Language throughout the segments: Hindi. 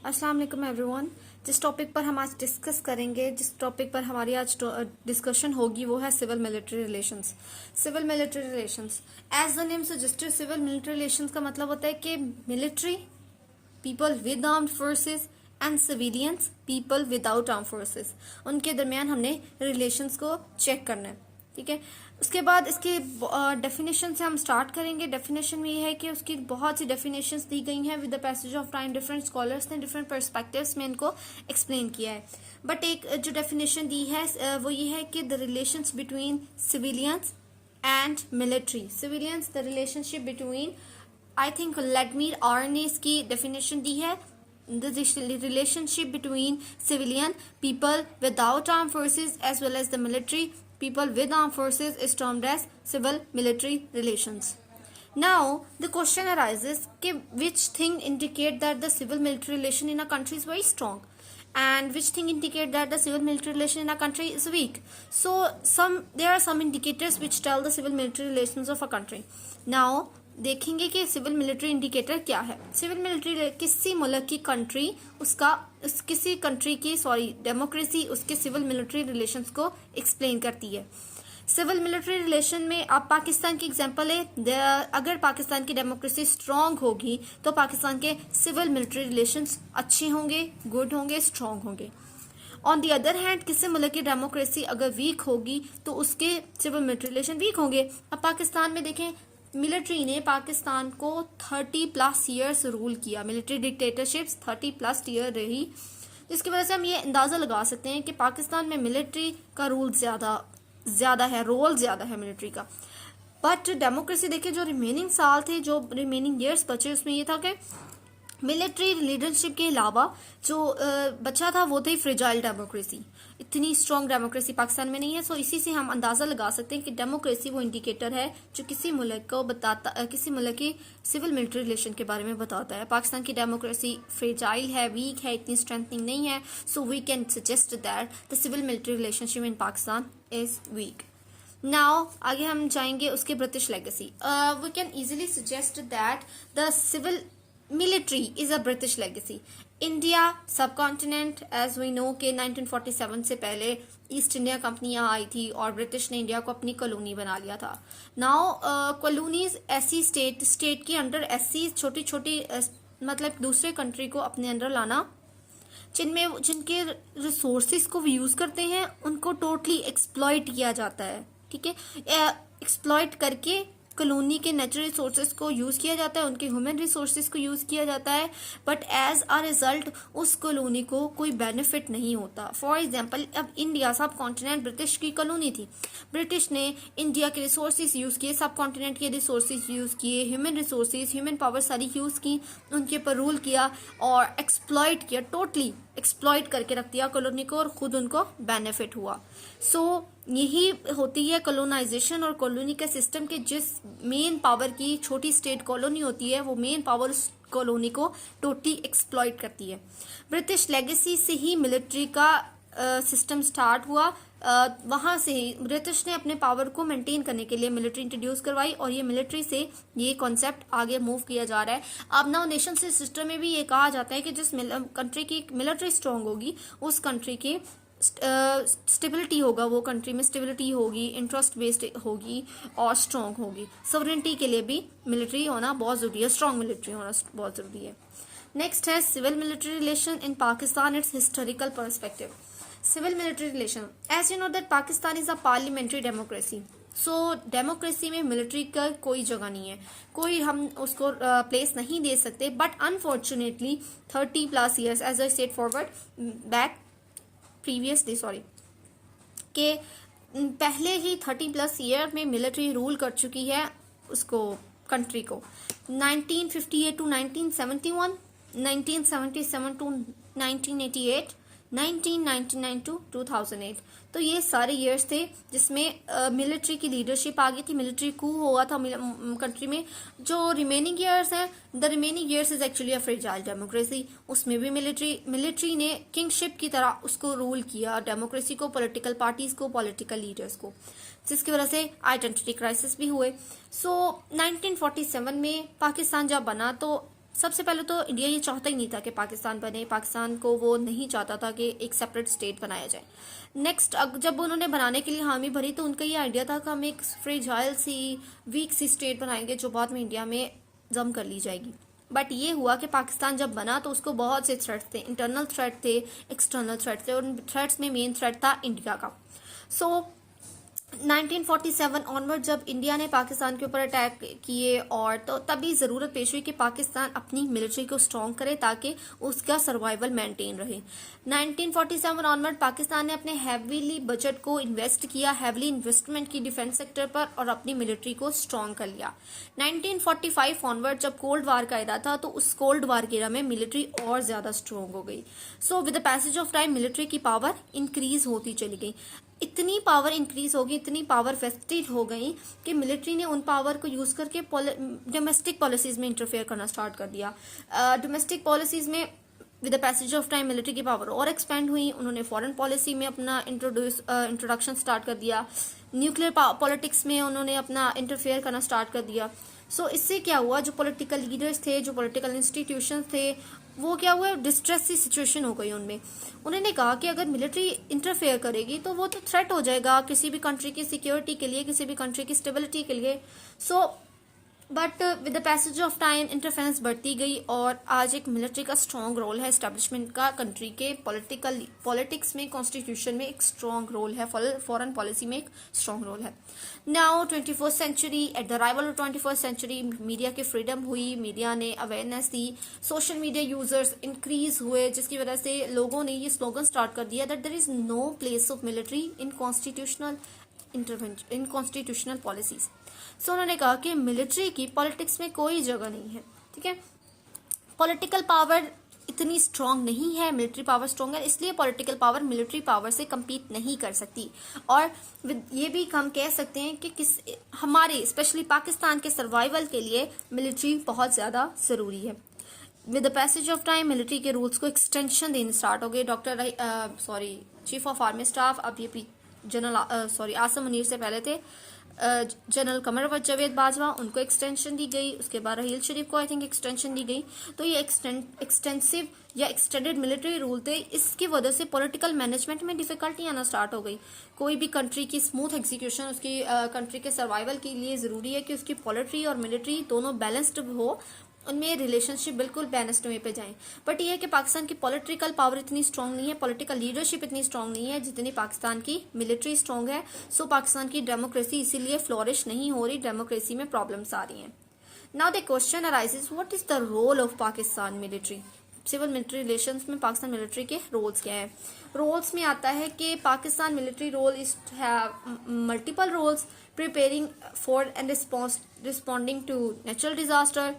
अस्सलाम वालेकुम एवरीवन। जिस टॉपिक पर हम आज डिस्कस करेंगे, जिस टॉपिक पर हमारी आज डिस्कशन होगी वो है civil military relations. Civil military relations as the name suggested, civil military relations का मतलब होता है कि military people with armed forces and civilians people without arm forces, उनके दरमियान हमने रिलेशंस को चेक करना है। ठीक है, उसके बाद इसके डेफिनेशन से हम स्टार्ट करेंगे। डेफिनेशन में ये है कि उसकी बहुत सी डेफिनेशंस दी गई हैं with the passage of time. Different scholars ने डिफरेंट पर्सपेक्टिव्स में इनको एक्सप्लेन किया है, बट एक जो डेफिनेशन दी है वो ये है कि the relations between civilians and military. Civilians the relationship between, I think लेडमीर आर ने इसकी डेफिनेशन दी है, the relationship between civilian people without armed forces as well as the military people with armed forces is termed as civil military relations. Now the question arises कि which thing indicate that the civil military relation in a country is very strong and which thing indicate that the civil military relation in a country is weak. So there are some indicators which tell the civil military relations of a country. Now देखेंगे कि सिविल मिलिट्री इंडिकेटर क्या है। सिविल मिलिट्री किसी मुल्क की कंट्री किसी कंट्री की डेमोक्रेसी उसके सिविल मिलिट्री रिलेशंस को एक्सप्लेन करती है। सिविल मिलिट्री रिलेशन में अब पाकिस्तान की एग्जांपल है, अगर पाकिस्तान की डेमोक्रेसी स्ट्रांग होगी तो पाकिस्तान के सिविल मिलिट्री रिलेशंस अच्छे होंगे, गुड होंगे, स्ट्रांग होंगे। ऑन दी अदर हैंड किसी मुल्क की डेमोक्रेसी अगर वीक होगी तो उसके सिविल मिलिट्री रिलेशन वीक होंगे। अब पाकिस्तान में देखें, मिलिट्री ने पाकिस्तान को 30+ ईयर्स रूल किया। मिलिट्री डिक्टेटरशिप्स 30+ ईयर रही, जिसकी वजह से हम ये अंदाजा लगा सकते हैं कि पाकिस्तान में मिलिट्री का रूल ज्यादा है, रोल ज्यादा है मिलिट्री का। बट डेमोक्रेसी देखें, जो रिमेनिंग साल थे, जो रिमेनिंग ईयर्स बचे, उसमें ये था कि मिलिट्री लीडरशिप के अलावा जो बचा था वो थी फ्रेजाइल डेमोक्रेसी। इतनी स्ट्रॉन्ग डेमोक्रेसी पाकिस्तान में नहीं है। सो इसी से हम अंदाजा लगा सकते हैं कि डेमोक्रेसी वो इंडिकेटर है जो किसी मुल्क को बताता, किसी मुल्क की सिविल मिलिट्री रिलेशन के बारे में बताता है। पाकिस्तान की डेमोक्रेसी फ्रेजाइल है, वीक है, इतनी स्ट्रेंथनिंग नहीं है। So we can suggest that the civil military relationship in Pakistan is weak. Now आगे हम जाएंगे उसके British legacy. We can easily suggest that the civil military is a British legacy. India subcontinent, as we know के 1947 से पहले ईस्ट इंडिया कंपनी यहाँ आई थी और ब्रिटिश ने इंडिया को अपनी कॉलोनी बना लिया था। नाउ कॉलोनीज ऐसी स्टेट के अंडर ऐसी छोटी छोटी मतलब दूसरे कंट्री को अपने अंडर लाना जिनके रिसोर्सेज को यूज करते हैं उनको टोटली एक्सप्लॉइट किया जाता है। ठीक है, एक्सप्लॉइट करके कॉलोनी के नेचुरल रिसोर्सेज को यूज किया जाता है, उनके ह्यूमन रिसोर्सेज को यूज किया जाता है, बट एज अ रिजल्ट उस कॉलोनी को कोई बेनिफिट नहीं होता। फॉर एग्जांपल, अब इंडिया सब कॉन्टिनेंट ब्रिटिश की कॉलोनी थी। ब्रिटिश ने इंडिया के रिसोर्सेज यूज किए, सब कॉन्टिनेंट के रिसोर्सेज यूज किए, ह्यूमन रिसोर्सेज, ह्यूमन पावर सारी यूज की, उनके ऊपर रूल किया और एक्सप्लॉइट किया, टोटली एक्सप्लॉइट करके रख दिया कॉलोनी को और खुद उनको बेनिफिट हुआ। सो यही होती है कॉलोनाइजेशन और कॉलोनी का सिस्टम के जिस मेन पावर की छोटी स्टेट कॉलोनी होती है वो मेन पावर उस कॉलोनी को टोटली एक्सप्लॉइट करती है। ब्रिटिश लेगेसी से ही मिलिट्री का सिस्टम स्टार्ट हुआ। वहां से ही ब्रिटिश ने अपने पावर को मेंटेन करने के लिए मिलिट्री इंट्रोड्यूस करवाई और ये मिलिट्री से ये कॉन्सेप्ट आगे मूव किया जा रहा है। अब नाउ नेशन से सिस्टम में भी ये कहा जाता है कि जिस कंट्री की मिलिट्री स्ट्रांग होगी उस कंट्री की स्टेबिलिटी होगा, वो कंट्री में स्टेबिलिटी होगी, इंटरेस्ट बेस्ड होगी और स्ट्रांग होगी। सॉवरेनिटी के लिए भी मिलिट्री होना बहुत जरूरी है, स्ट्रांग मिलिट्री होना बहुत जरूरी है। नेक्स्ट है civil military relation in Pakistan, it's historical perspective. Civil military relation, as you know that Pakistan is a parliamentary democracy. So democracy में मिलिट्री का कोई जगह नहीं है, कोई हम उसको प्लेस नहीं दे सकते। But unfortunately 30+ years, as I said forward back previously के पहले ही 30+ ईयर में मिलिट्री रूल कर चुकी है उसको कंट्री को। 1958 टू 1971, 1977 टू 1988, 1999 टू 2008। तो ये सारे इयर्स थे जिसमें मिलिट्री की लीडरशिप आ गई थी, मिलिट्री कू हुआ था कंट्री में। जो रिमेनिंग इयर्स हैं, the remaining years is actually a fragile democracy. उसमें भी मिलिट्री ने किंगशिप की तरह उसको रूल किया, डेमोक्रेसी को, पॉलिटिकल पार्टीज को, पॉलिटिकल लीडर्स को, जिसकी वजह से आइडेंटिटी क्राइसिस भी हुए। सो 1947 में पाकिस्तान जब बना तो सबसे पहले तो इंडिया ये चाहता ही नहीं था कि पाकिस्तान बने, पाकिस्तान को वो नहीं चाहता था कि एक सेपरेट स्टेट बनाया जाए। नेक्स्ट, जब उन्होंने बनाने के लिए हामी भरी तो उनका ये आइडिया था कि हम एक फ्रेजाइल सी, वीक सी स्टेट बनाएंगे जो बाद में इंडिया में जम कर ली जाएगी। बट ये हुआ कि पाकिस्तान जब बना तो उसको बहुत से थ्रेट्स थे, इंटरनल थ्रेट थे, एक्सटर्नल थ्रेट थे, और उन थ्रेट्स में मेन थ्रेट था इंडिया का। सो 1947 ऑनवर्ड जब इंडिया ने पाकिस्तान के ऊपर अटैक किए, और तो तभी ज़रूरत पेश हुई कि पाकिस्तान अपनी मिलिट्री को स्ट्रॉन्ग करे ताकि उसका सर्वाइवल मेंटेन रहे। 1947 ऑनवर्ड पाकिस्तान ने अपने हैवीली बजट को इन्वेस्ट किया, हैवीली इन्वेस्टमेंट की डिफेंस सेक्टर पर, और अपनी मिलिट्री को स्ट्रॉन्ग कर लिया। 1945 ऑनवर्ड जब कोल्ड वार का इरा था तो उस कोल्ड वार के इरा में मिलिट्री और ज़्यादा स्ट्रॉन्ग हो गई। So with the passage of time military की पावर इंक्रीज होती चली गई। इतनी पावर इंक्रीज हो गई, इतनी पावर वेस्टेड हो गई कि मिलिट्री ने उन पावर को यूज करके डोमेस्टिक पॉलिसीज में इंटरफेयर करना स्टार्ट कर दिया। डोमेस्टिक पॉलिसीज में with the passage of time military की पावर और एक्सपेंड हुई। उन्होंने फॉरेन पॉलिसी में अपना इंट्रोडक्शन स्टार्ट कर दिया। न्यूक्लियर पॉलिटिक्स में उन्होंने अपना इंटरफेयर करना स्टार्ट कर दिया। सो इससे क्या हुआ, जो पॉलिटिकल लीडर्स थे, जो पॉलिटिकल इंस्टीट्यूशन थे, वो क्या हुआ, डिस्ट्रेस सी सिचुएशन हो गई उनमें। उन्होंने कहा कि अगर मिलिट्री इंटरफेयर करेगी तो वो तो थ्रेट हो जाएगा किसी भी कंट्री की सिक्योरिटी के लिए, किसी भी कंट्री की स्टेबिलिटी के लिए। So but with the passage of time interference बढ़ती गई, और आज एक मिलिट्री का स्ट्रॉन्ग रोल है एस्टेब्लिशमेंट का, कंट्री के पॉलिटिक्स में, कॉन्स्टिट्यूशन में एक स्ट्रॉन्ग रोल है, फॉरेन पॉलिसी में एक स्ट्रॉन्ग रोल है। Now 21st century, at the arrival of 21st century media की फ्रीडम हुई, मीडिया ने अवेयरनेस दी, सोशल मीडिया यूजर्स इंक्रीज हुए, जिसकी वजह से लोगों ने ये स्लोगन स्टार्ट कर दिया that there is no place of military in constitutional policies. So उन्होंने कहा कि मिलिट्री की पॉलिटिक्स में कोई जगह नहीं है। ठीक है, पॉलिटिकल पावर इतनी स्ट्रांग नहीं है, मिलिट्री पावर स्ट्रांग है, इसलिए पॉलिटिकल पावर मिलिट्री पावर से compete नहीं कर सकती। और ये भी हम कह सकते हैं कि हमारे स्पेशली पाकिस्तान के सर्वाइवल के लिए मिलिट्री बहुत ज़्यादा ज़रूरी है। With the passage of time military के रूल्स को एक्सटेंशन देने स्टार्ट हो गए। चीफ ऑफ आर्मी स्टाफ, अब ये जनरल आसम मुनीर से पहले थे जनरल कमर जावेद बाजवा, उनको एक्सटेंशन दी गई। उसके बाद रहील शरीफ को आई थिंक एक्सटेंशन दी गई। तो ये एक्सटेंसिव या एक्सटेंडेड मिलिट्री रूल थे, इसकी वजह से पॉलिटिकल मैनेजमेंट में डिफिकल्टी आना स्टार्ट हो गई। कोई भी कंट्री की स्मूथ एग्जीक्यूशन, उसकी कंट्री के सर्वाइवल के लिए ज़रूरी है कि उसकी पॉलिट्री और मिलिट्री दोनों बैलेंस्ड हो, उनमें रिलेशनशिप बिल्कुल बैलेंस्ड वे पे जाएं। बट ये है कि पाकिस्तान की पॉलिटिकल पावर इतनी स्ट्रांग नहीं है, पॉलिटिकल लीडरशिप इतनी स्ट्रांग नहीं है जितनी पाकिस्तान की मिलिट्री स्ट्रांग है। सो पाकिस्तान की डेमोक्रेसी इसीलिए फ्लोरिश नहीं हो रही, डेमोक्रेसी में प्रॉब्लम्स आ रही हैं। Now the question arises, what is the role of Pakistan military? Civil military relations में पाकिस्तान मिलिट्री के रोल्स क्या है? रोल्स में आता है कि Pakistan military role is have multiple roles, preparing for and responding to natural disaster,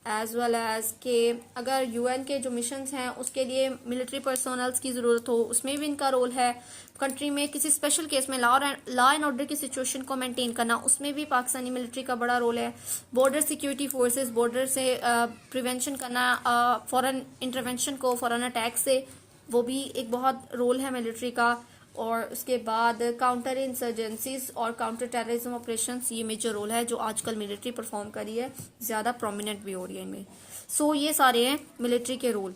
as well as के अगर यूएन के जो मिशंस हैं उसके लिए मिलिट्री पर्सोनल्स की ज़रूरत हो, उसमें भी इनका रोल है। कंट्री में किसी स्पेशल केस में लॉ एंड ऑर्डर की सिचुएशन को मेंटेन करना, उसमें भी पाकिस्तानी मिलिट्री का बड़ा रोल है। बॉर्डर सिक्योरिटी फोर्सेस, बॉर्डर से प्रिवेंशन करना, फॉरेन इंटरवेंशन को, फॉरेन अटैक से, वो भी एक बहुत रोल है मिलिट्री का। और उसके बाद काउंटर इंसर्जेंसीज और काउंटर टेररिज्म ऑपरेशंस, ये मेजर रोल है जो आजकल मिलिट्री परफॉर्म कर रही है, ज़्यादा प्रोमिनेंट भी हो रही है इनमें। सो ये सारे हैं मिलिट्री के role.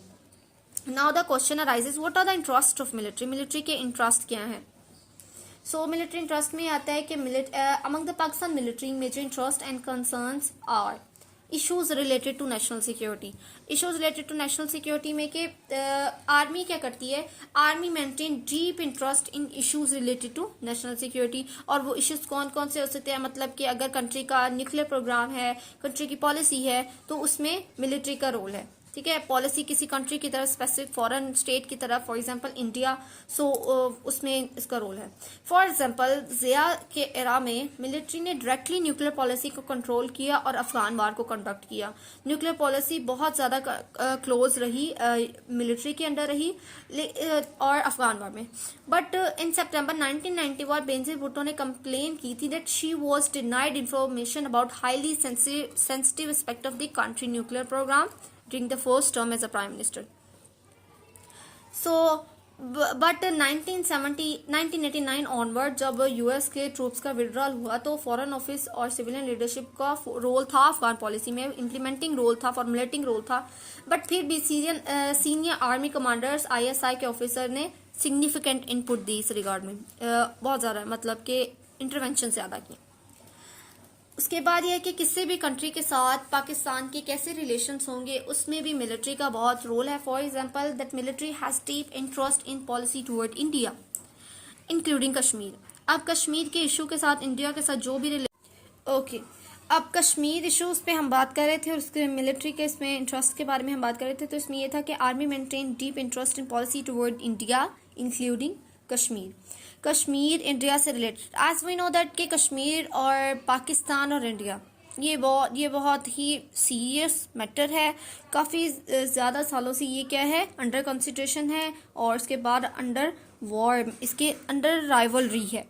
Now the question arises, what are the interest of military? Military के इंटरेस्ट क्या हैं? सो मिलिट्री इंटरेस्ट में आता है कि among the Pakistan military major interest and concerns are issues related to national security. Issues related to national security में कि आर्मी क्या करती है, army maintain deep interest in issues related to national security. और वो इश्यूज कौन कौन से हो सकते हैं, मतलब कि अगर कंट्री का न्यूक्लियर प्रोग्राम है, कंट्री की पॉलिसी है, तो उसमें मिलिट्री का रोल है। ठीक है, पॉलिसी किसी कंट्री की तरफ, स्पेसिफिक फॉरेन स्टेट की तरफ, फॉर एग्जांपल इंडिया, सो उसमें इसका रोल है। फॉर एग्जांपल जिया के एरा में मिलिट्री ने डायरेक्टली न्यूक्लियर पॉलिसी को कंट्रोल किया और अफगान वार को कंडक्ट किया। न्यूक्लियर पॉलिसी बहुत ज़्यादा क्लोज रही, मिलिट्री के अंडर रही और अफगान वार में। बट इन सितंबर 1991 बेनजीर भुट्टो ने कंप्लेन की थी that she was denied information about highly sensitive aspect of the country nuclear program during the first term as a prime minister. So but 1989 onward जब यूएस के ट्रूप्स का विड्रॉल हुआ तो फॉरेन ऑफिस और सिविलियन लीडरशिप का रोल था अफगान पॉलिसी में, इम्प्लीमेंटिंग रोल था, फॉर्मुलेटिंग रोल था, बट फिर भी सीनियर आर्मी कमांडर्स आईएसआई के ऑफिसर ने सिग्निफिकेंट इनपुट दी इस रिगार्ड में, बहुत ज़्यादा, मतलब कि इंटरवेंशन ज़्यादा की। उसके बाद यह है कि किसी भी कंट्री के साथ पाकिस्तान के कैसे रिलेशंस होंगे उसमें भी मिलिट्री का बहुत रोल है। For example that military has deep interest in policy toward India including Kashmir. अब कश्मीर के इशू के साथ इंडिया के साथ जो भी ओके अब कश्मीर इशूज पे हम बात कर रहे थे और उसके मिलिट्री के इसमें इंटरेस्ट के बारे में हम बात कर रहे थे, तो इसमें यह था कि army maintain deep interest in policy toward India including Kashmir. Kashmir India से related, as we know that कि कश्मीर और पाकिस्तान और इंडिया ये बहुत ही सीरियस मैटर है। काफ़ी ज़्यादा सालों से ये क्या है, अंडर कंसिडरेशन है और उसके बाद अंडर वॉर, इसके अंडर राइवलरी है।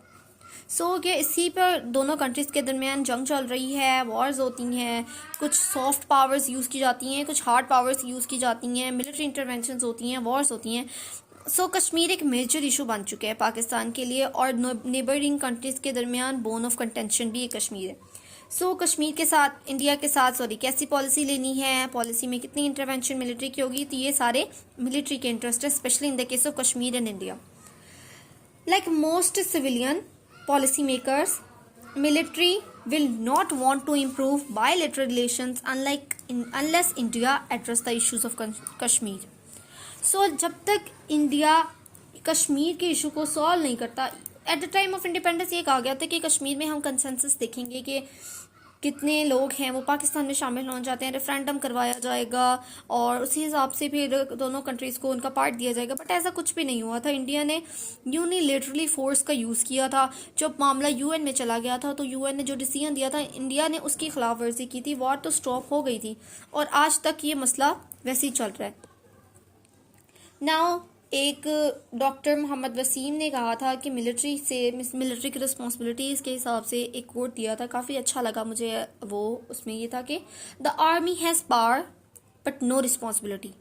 सो कि इसी पर दोनों कंट्रीज़ के दरमियान जंग चल रही है, वॉर्स होती हैं, कुछ सॉफ्ट पावर्स यूज़ की जाती हैं, कुछ हार्ड पावर्स यूज़ की जाती हैं, मिलिट्री इंटरवेंशंस होती हैं, वॉर्स होती हैं। सो कश्मीर एक मेजर इशू बन चुका है पाकिस्तान के लिए और नेबरिंग कंट्रीज़ के दरमियान बोन ऑफ कंटेंशन भी कश्मीर है। सो कश्मीर के साथ इंडिया के साथ कैसी पॉलिसी लेनी है, पॉलिसी में कितनी इंटरवेंशन मिलिट्री की होगी, तो ये सारे मिलिट्री के इंटरेस्ट है, specially in the case of Kashmir and India. Like most civilian policy makers, military will not want to improve bilateral relations unless India address the issues of Kashmir. So जब तक इंडिया कश्मीर के इशू को सॉल्व नहीं करता, at the time of independence ये कहा गया था कि कश्मीर में हम कंसेंसस देखेंगे कि कितने लोग हैं वो पाकिस्तान में शामिल होना चाहते हैं, रेफरेंडम करवाया जाएगा और उसी हिसाब से फिर दोनों कंट्रीज़ को उनका पार्ट दिया जाएगा, बट ऐसा कुछ भी नहीं हुआ था। इंडिया ने यूनिलेटरली फोर्स का यूज़ किया था। जब मामला यूएन में चला गया था तो यूएन ने जो डिसीजन दिया था इंडिया ने उसकी खिलाफ वर्जी की थी, वॉर तो स्टॉप हो गई थी और आज तक ये मसला वैसे ही चल रहा है। नाउ एक डॉक्टर मोहम्मद वसीम ने कहा था कि मिलिट्री की रिस्पॉन्सिबिलिटीज़ के हिसाब से एक कोट दिया था, काफ़ी अच्छा लगा मुझे वो। उसमें ये था कि the army has power but no responsibility,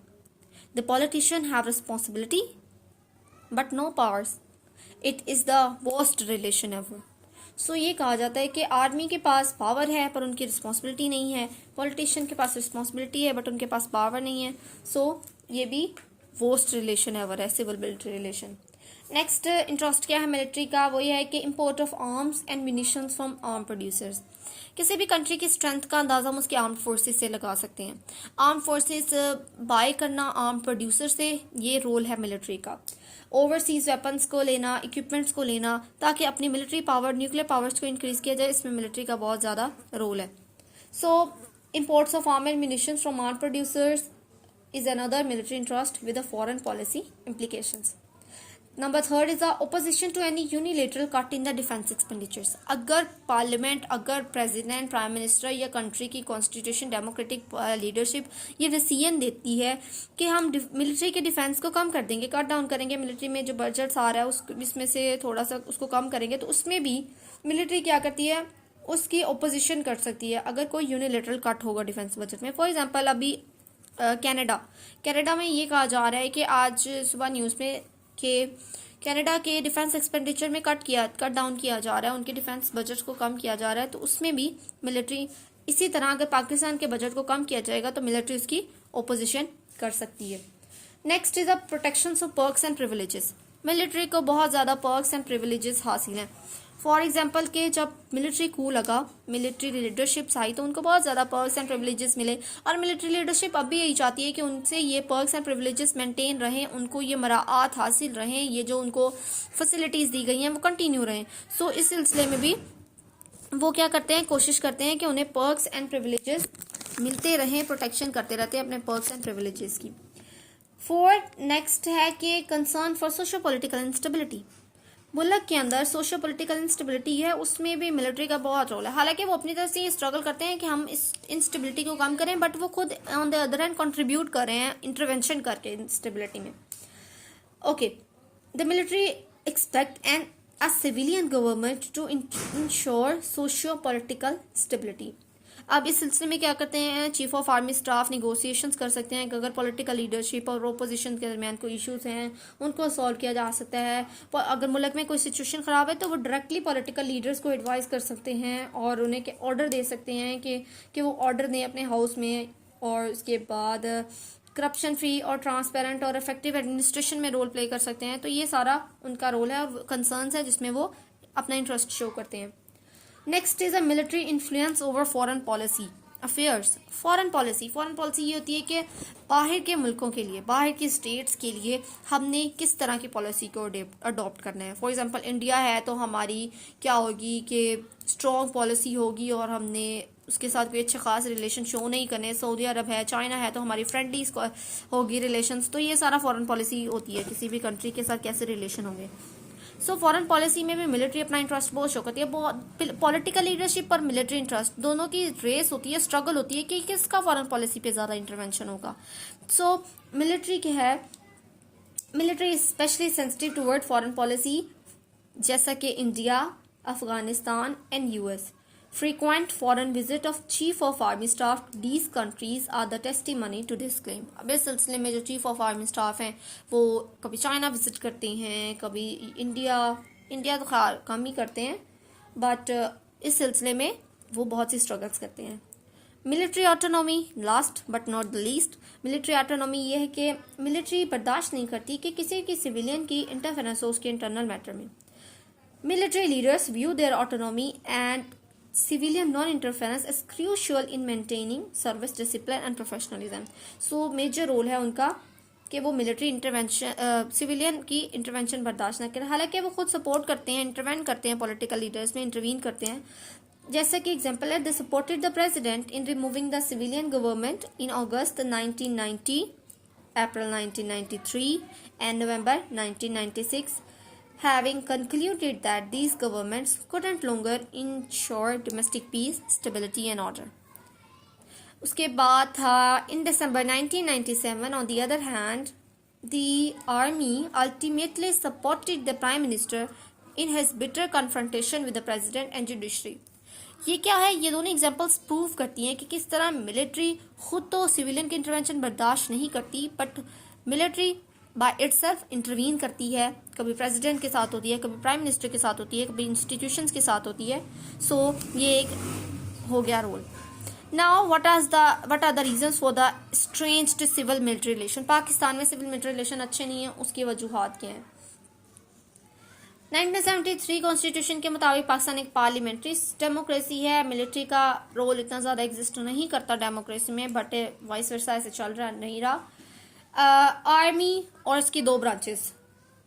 the politician have responsibility but no powers, it is the worst relation ever. So ये कहा जाता है कि आर्मी के पास पावर है पर उनकी रिस्पॉन्सिबिलिटी नहीं है, पॉलिटिशियन के पास रिस्पॉन्सिबिलिटी है बट उनके पास पावर नहीं है। सो ये भी वर्स्ट रिलेशन एवर है, civil military relation. Next interest क्या है मिलिट्री का, वो ये है कि import of arms and munitions from arm producers. किसी भी कंट्री की स्ट्रेंथ का अंदाजा हम उसके आर्म फोर्सेस से लगा सकते हैं। आर्म फोर्सेस बाय करना आर्म प्रोड्यूसर से, ये रोल है मिलिट्री का। ओवरसीज वेपन्स को लेना, इक्विपमेंट्स को लेना ताकि अपनी मिलिट्री पावर, न्यूक्लियर पावर्स को इंक्रीज किया जाए, इसमें मिलिट्री का बहुत ज़्यादा रोल है। So imports of arm and munitions from arm producers is another military interest with the foreign policy implications. Number 3 is the opposition to any unilateral cut in the defense expenditures. अगर पार्लियामेंट, अगर प्रेसिडेंट, प्राइम मिनिस्टर या कंट्री की कॉन्स्टिट्यूशन, डेमोक्रेटिक लीडरशिप ये डिसीजन देती है कि हम मिलिट्री के डिफेंस को कम कर देंगे, कट डाउन करेंगे, मिलिट्री में जो बजट्स आ रहा है इसमें से थोड़ा सा उसको कम करेंगे, तो उसमें भी मिलिट्री क्या करती है, उसकी ओपोजिशन कर सकती है अगर कोई यूनिलेटरल कट होगा डिफेंस बजट में। फॉर एग्जाम्पल अभी कनाडा में ये कहा जा रहा है कि आज सुबह न्यूज़ में कि कनाडा के डिफेंस एक्सपेंडिचर में कट डाउन किया जा रहा है, उनके डिफेंस बजट को कम किया जा रहा है, तो उसमें भी मिलिट्री, इसी तरह अगर पाकिस्तान के बजट को कम किया जाएगा तो मिलिट्री उसकी ओपोजिशन कर सकती है। Next is the protection of perks and privileges. Military को बहुत ज़्यादा पर्क्स एंड प्रिविलेजेस हासिल हैं। फॉर एग्जाम्पल के जब मिलिट्री कू लगा, मिलिट्री लीडरशिप आई तो उनको बहुत ज़्यादा पर्क्स एंड प्रिविलेजेस मिले और मिलिट्री लीडरशिप अब भी यही चाहती है कि उनसे ये पर्क्स एंड प्रिविलेजेस मेंटेन रहें, उनको ये मराआत हासिल रहें, ये जो उनको फैसिलिटीज़ दी गई हैं वो कंटिन्यू रहें। सो इस सिलसिले में भी वो क्या करते हैं, कोशिश करते हैं कि उन्हें पर्क्स एंड प्रिविलेजेस मिलते रहें, प्रोटेक्शन करते रहते हैं अपने पर्क्स एंड प्रिविलेजेस की। फोर्थ नेक्स्ट है कि concern for socio political instability. मुल्क के अंदर सोशो पॉलिटिकल इंस्टेबिलिटी है, उसमें भी मिलिट्री का बहुत रोल है। हालांकि वो अपनी तरफ से ये स्ट्रगल करते हैं कि हम इस इंस्टेबिलिटी को कम करें, बट वो खुद on the other hand contribute कर रहे हैं इंटरवेंशन करके इंस्टेबिलिटी में। Okay, the military expect an a civilian government to ensure socio political stability. अब इस सिलसिले में क्या करते हैं, chief of army staff negotiations कर सकते हैं कि अगर पॉलिटिकल लीडरशिप और ओपोजिशन के दरमियान कोई इश्यूज हैं उनको सॉल्व किया जा सकता है। अगर मुल्क में कोई सिचुएशन ख़राब है तो वो डायरेक्टली पॉलिटिकल लीडर्स को एडवाइस कर सकते हैं और उन्हें ऑर्डर दे सकते हैं कि वो ऑर्डर दें अपने हाउस में, और उसके बाद करप्शन फ्री और ट्रांसपेरेंट और इफेक्टिव एडमिनिस्ट्रेशन में रोल प्ले कर सकते हैं। तो ये सारा उनका रोल है और कंसर्न्स है जिसमें वो अपना इंटरेस्ट शो करते हैं। Next is a military influence over foreign policy affairs. Foreign policy ये होती है कि बाहर के मुल्कों के लिए, बाहर की स्टेट्स के लिए हमने किस तरह की पॉलिसी को अडॉप्ट करना है। फॉर एग्जांपल इंडिया है तो हमारी क्या होगी कि स्ट्रॉन्ग पॉलिसी होगी और हमने उसके साथ कोई अच्छे खास रिलेशन शो नहीं करने। सऊदी अरब है, चाइना है तो हमारी फ्रेंडली होगी रिलेशंस। तो ये सारा फॉरेन पॉलिसी होती है, किसी भी कंट्री के साथ कैसे रिलेशन होंगे। सो फॉरेन पॉलिसी में भी मिलिट्री अपना इंटरेस्ट बहुत शो करती है। बहुत पॉलिटिकल लीडरशिप और मिलिट्री इंटरेस्ट दोनों की रेस होती है, स्ट्रगल होती है कि किसका फॉरेन पॉलिसी पे ज़्यादा इंटरवेंशन होगा। सो मिलिट्री क्या है, military specially sensitive toward foreign policy, जैसा कि India, Afghanistan and US. Frequent foreign visit of Chief of Army Staff to these countries are the testimony to this claim। अब इस सिलसिले में जो चीफ ऑफ आर्मी स्टाफ हैं वो कभी चाइना विजिट करते हैं, कभी इंडिया तो खैर कम ही करते हैं, बट इस सिलसिले में वो बहुत सी स्ट्रगल्स करते हैं। Military autonomy, last but not the least. Military autonomy ये है कि मिलिट्री बर्दाश्त नहीं करती कि किसी की सिविलियन की इंटरफेरेंस हो उसके इंटरनल मैटर में। Military leaders view their autonomy and civilian non-interference is crucial in maintaining service discipline and professionalism। So major role है उनका कि वो मिलिट्री इंटरवेंशन, सिविलियन की इंटरवेंशन बर्दाश्त न करें। हालांकि वो खुद सपोर्ट करते हैं, इंटरवेंट करते हैं, पॉलिटिकल लीडर्स में इंटरवीन करते हैं। जैसा कि एग्जांपल है, they supported the president in removing the civilian government in August 1990, April 1993 and November 1996, having concluded that these governments couldn't longer ensure domestic peace, stability and order। उसके बाद था in December 1997, on the other hand, the army ultimately supported the prime minister in his bitter confrontation with the president and judiciary। ये क्या है, ये दोनों एग्जाम्पल्स प्रूव करती हैं कि किस तरह मिलिट्री खुद तो सिविलियन की इंटरवेंशन बर्दाश्त नहीं करती, but military by itself intervene करती है। कभी प्रेसिडेंट के साथ होती है, कभी प्राइम मिनिस्टर के साथ होती है, कभी इंस्टीट्यूशंस के साथ होती है। सो ये एक हो गया role. Now what are the reasons for the estranged civil military relation. Pakistan में सिविल मिलिट्री रिलेशन अच्छे नहीं है, उसकी वजूहात क्या है। 1973 कॉन्स्टिट्यूशन के मुताबिक पाकिस्तान एक पार्लियामेंट्री डेमोक्रेसी है। मिलिट्री का रोल इतना ज़्यादा एग्जिस्ट नहीं करता डेमोक्रेसी में, बट वाइस वर्सा ऐसे चल रहा नहीं रहा। आर्मी और इसकी दो ब्रांचेस,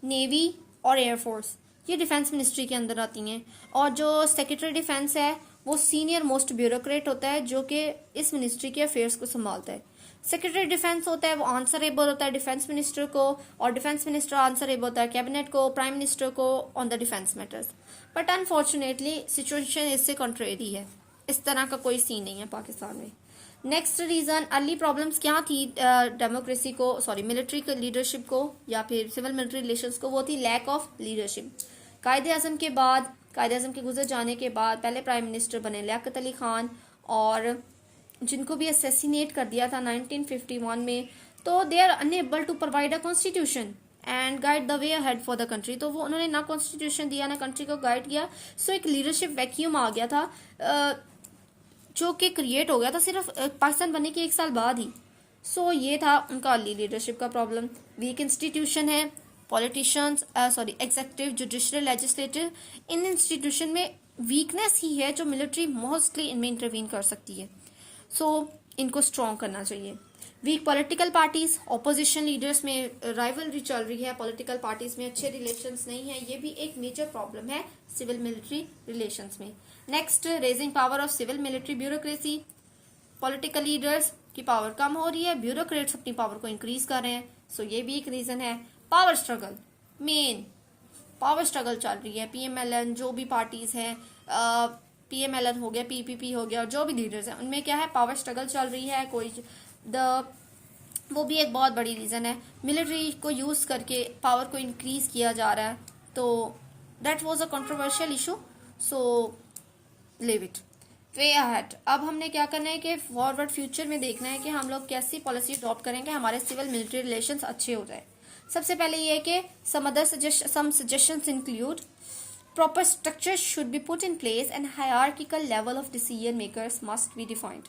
नेवी और एयरफोर्स, ये डिफेंस मिनिस्ट्री के अंदर आती हैं। और जो सेक्रेटरी डिफेंस है वो सीनियर मोस्ट ब्यूरोक्रेट होता है जो कि इस मिनिस्ट्री के अफेयर्स को संभालता है। सेक्रेटरी डिफेंस होता है वो आंसरेबल होता है डिफेंस मिनिस्टर को, और डिफेंस मिनिस्टर आंसरेबल होता है कैबिनेट को, प्राइम मिनिस्टर को on the defence matters. But unfortunately situation इससे कंट्रेरी है, इस तरह का कोई सीन नहीं है पाकिस्तान में। नेक्स्ट रीजन, अर्ली प्रॉब्लम्स क्या थी डेमोक्रेसी को, सॉरी मिलिट्री लीडरशिप को या फिर सिविल मिलिट्री रिलेशंस को, वो थी लैक ऑफ लीडरशिप। कायदे आज़म के गुजर जाने के बाद पहले प्राइम मिनिस्टर बने लियाकत अली खान, और जिनको भी असैसिनेट कर दिया था 1951 में। तो they are unable to provide a constitution and guide the way ahead for the country. तो वो उन्होंने ना कॉन्स्टिट्यूशन दिया ना कंट्री को गाइड किया। सो एक लीडरशिप वैक्यूम आ गया था जो कि क्रिएट हो गया था सिर्फ पाकिस्तान बनने के 1 साल बाद ही। सो ये था उनका अर्ली लीडरशिप का प्रॉब्लम। वीक इंस्टीट्यूशन है, पॉलिटिशियंस एग्जीक्यूटिव, जुडिशरी, लेजिस्लेटिव, इन इंस्टीट्यूशन में वीकनेस ही है जो मिलिट्री मोस्टली इनमें इंटरवीन कर सकती है। सो इनको स्ट्रॉन्ग करना चाहिए। Weak political parties, opposition leaders में राइवलरी चल रही है, पॉलिटिकल पार्टीज में अच्छे रिलेशंस नहीं है, ये भी एक मेजर प्रॉब्लम है सिविल मिलिट्री रिलेशंस में। Next, raising power of civil military bureaucracy. Political leaders की पावर कम हो रही है, ब्यूरोक्रेट्स अपनी पावर को इंक्रीज कर रहे हैं। सो ये भी एक रीजन है। Power struggle, main power struggle चल रही है। पीएमएलएन जो भी पार्टीज हैं, पीएमएलएन हो गया, पीपीपी हो गया, जो भी लीडर्स हैं उनमें क्या है, पावर स्ट्रगल चल रही है। वो भी एक बहुत बड़ी रीजन है। मिलिट्री को यूज करके पावर को इंक्रीज किया जा रहा है। तो that was a controversial issue, so leave it। Way ahead. अब हमने क्या करना है कि फॉरवर्ड फ्यूचर में देखना है कि हम लोग कैसी पॉलिसी अडॉप्ट करेंगे हमारे सिविल मिलिट्री रिलेशंस अच्छे हो जाए। सबसे पहले ये है कि some suggestions include proper structure should be put in place and hierarchical level of decision makers must be defined।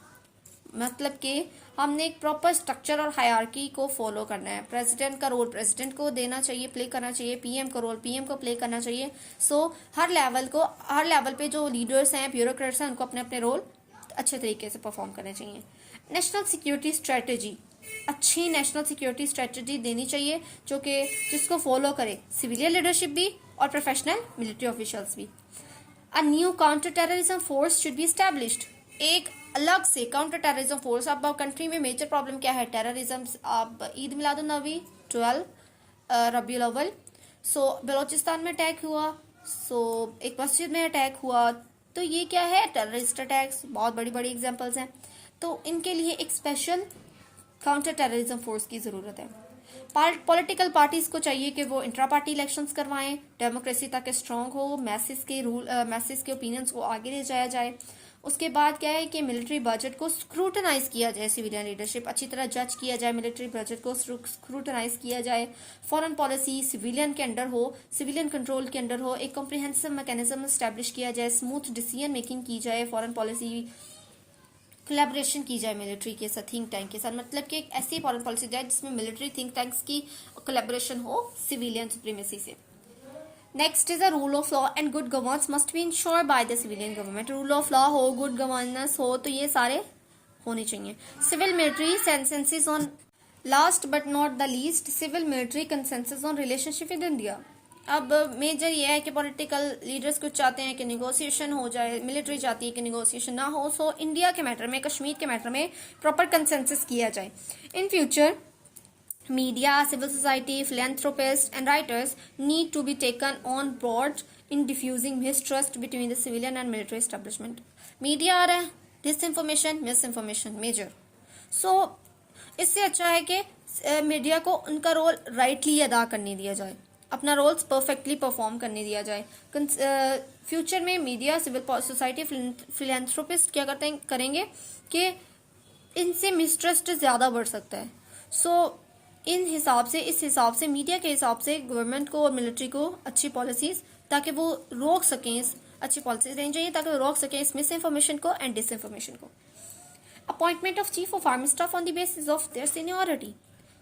मतलब कि हमने एक प्रॉपर स्ट्रक्चर और हायरार्की को फॉलो करना है। प्रेसिडेंट का रोल प्रेसिडेंट को देना चाहिए, प्ले करना चाहिए। पीएम का रोल पीएम को प्ले करना चाहिए। सो हर लेवल पे जो लीडर्स हैं, ब्यूरोक्रेट्स हैं, उनको अपने अपने रोल अच्छे तरीके से परफॉर्म करने चाहिए। नेशनल सिक्योरिटी स्ट्रेटेजी, अच्छी नेशनल सिक्योरिटी स्ट्रेटेजी देनी चाहिए जो कि जिसको फॉलो करे सिविलियन लीडरशिप भी और प्रोफेशनल मिलिट्री ऑफिशियल्स भी। A new counter terrorism force should be established, एक अलग से काउंटर टेररिज्म फोर्स। अब कंट्री में मेजर प्रॉब्लम क्या है? टेररिज्म। अब ईद मिलादुन नबी 12 रबीउल अव्वल, सो बलोचिस्तान में अटैक हुआ, सो एक मस्जिद में अटैक हुआ, तो ये क्या है? Terrorist attacks. बहुत बड़ी बड़ी एग्जांपल्स हैं। तो इनके लिए एक स्पेशल काउंटर टेररिज्म फोर्स की जरूरत है। पॉलिटिकल पार्टीज को चाहिए कि वो इंट्रा पार्टी इलेक्शंस करवाएं, डेमोक्रेसी ताकि स्ट्रांग हो, मैसेज के ओपिनियंस को आगे ले जाया जाए। उसके बाद क्या है कि मिलिट्री बजट को स्क्रूटनाइज किया जाए, सिविलियन लीडरशिप अच्छी तरह जज किया जाए, मिलिट्री बजट को स्क्रूटनाइज किया जाए। फॉरेन पॉलिसी सिविलियन के अंडर हो, सिविलियन कंट्रोल के अंडर हो, एक कॉम्प्रिहेंसिव मैकेनिज्म एस्टैब्लिश किया जाए, स्मूथ डिसीजन मेकिंग की जाए, फॉरेन पॉलिसी कोलैबोरेशन की जाए मिलिट्री के साथ, थिंक टैंक के साथ। मतलब कि एक ऐसी फॉरेन पॉलिसी जाए जिसमें मिलिट्री थिंक टैंक्स की कोलैबोरेशन हो सिविलियन सुप्रीमेसी से। Next is a rule of law and good governance must be ensure by the civilian government. Rule of law हो, गुड गवर्नेंस हो, तो ये सारे होने चाहिए। Civil military consensus on, last but not the least, civil military consensus on relationship with India. अब मेजर ये है कि पॉलिटिकल लीडर्स कुछ चाहते हैं कि निगोशिएशन हो जाए, मिलिट्री चाहती है कि निगोशिएशन ना हो। सो इंडिया के मैटर में, कश्मीर के मैटर में प्रॉपर कंसेंसस किया जाए। In future media, civil society, philanthropists and writers need to be taken on board in diffusing mistrust between the civilian and military establishment। Media आ रहा है, डिसइंफॉर्मेशन, मिसइंफॉर्मेशन मेजर। सो इससे अच्छा है कि मीडिया को उनका रोल राइटली अदा करने दिया जाए, अपना रोल्स परफेक्टली परफॉर्म करने दिया जाए। फ्यूचर में मीडिया, सिविल सोसाइटी, फिलेंथ्रोपिस्ट क्या करेंगे कि इनसे मिसट्रस्ट ज्यादा बढ़ सकता है। सो इस हिसाब से मीडिया के हिसाब से गवर्नमेंट को और मिलिट्री को अच्छी पॉलिसीज, ताकि वो रोक सकें, इस अच्छी पॉलिसीज देनी चाहिए ताकि वो रोक सकें इस मिस इन्फॉर्मेशन को एंड डिसइंफॉर्मेशन को। Appointment of chief of army staff on the basis of their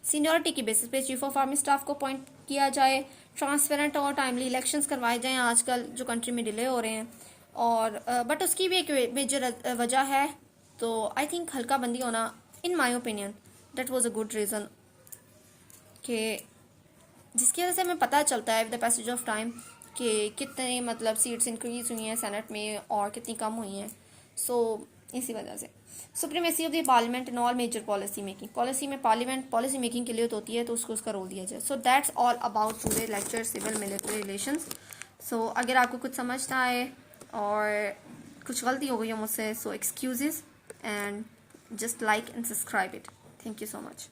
seniority की बेसिस पे चीफ ऑफ आर्मी स्टाफ को अपॉइंट किया जाए। ट्रांसपेरेंट और टाइमली इलेक्शंस करवाए जाएं, आजकल जो कंट्री में डिले हो रहे हैं। और बट उसकी भी एक मेजर वजह है, तो आई थिंक हल्का बंदी होना, in my opinion that was a good reason, कि जिसकी वजह से हमें पता चलता है with the passage of time कि कितने मतलब सीट्स इंक्रीज हुई हैं सेनेट में और कितनी कम हुई हैं। सो इसी वजह से supremacy of the parliament in all major policy making, policy में पार्लियामेंट पॉलिसी मेकिंग के लिए तो होती है, तो उसको उसका रोल दिया जाए। So that's all about today lecture civil military relations. So अगर आपको कुछ समझ ना आए और कुछ गलती हो गई हो मुझसे, so excuses and just like and subscribe it. Thank you so much.